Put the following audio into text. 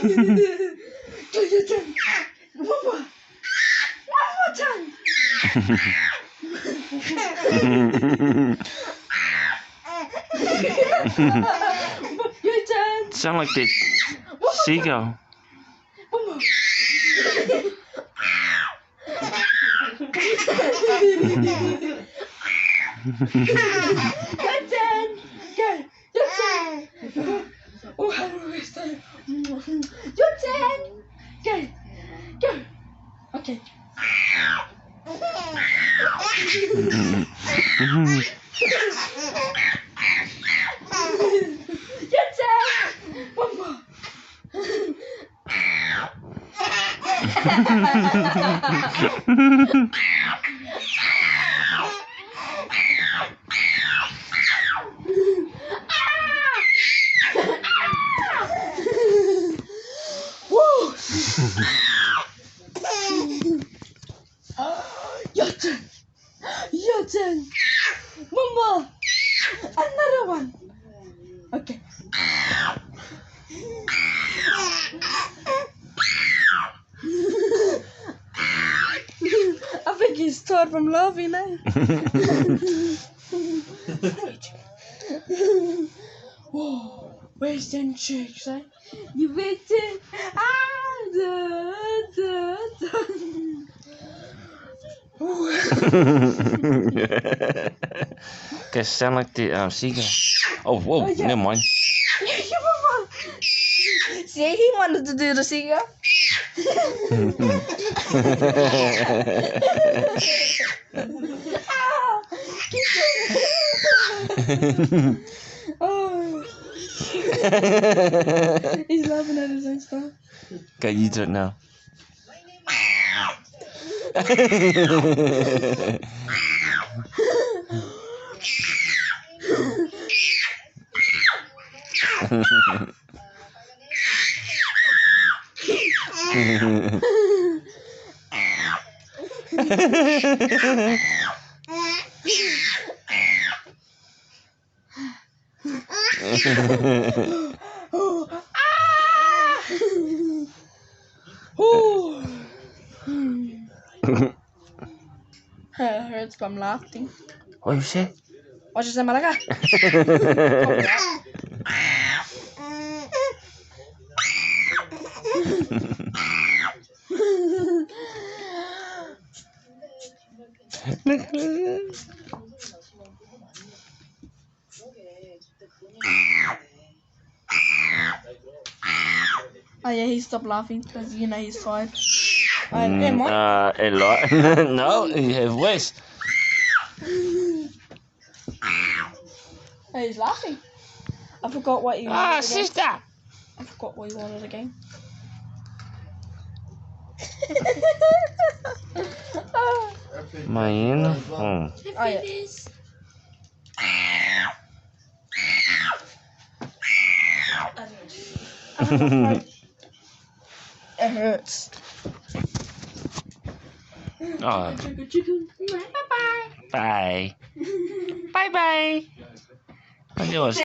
Do your turn. One more time. Your turn. Sound like the seagull. One more. Your turn. Go. Your turn. Oh, how do we start? Your turn. Go. Go. Okay. Your turn. One more. Woo! Your turn. Your turn. One more. Another one. Okay. I think he's tired from laughing now. Whoa, where's them chicks, eh? You waiting? Okay, sound like the seagull. Oh, whoa, yeah. never mind. See, he wanted to do the seagull. Oh. He's laughing at his own stuff. Okay, you do it now. It hurts from laughing. What you say? What you say, Malaga? Oh yeah, he stopped laughing because you know he's tired. A lot. No, you have worse. Oh, he's laughing. I forgot what he wanted. Ah, sister. I forgot what he wanted again. My uniform. Oh yeah. It hurts. Oh. Bye bye. Bye. Bye bye.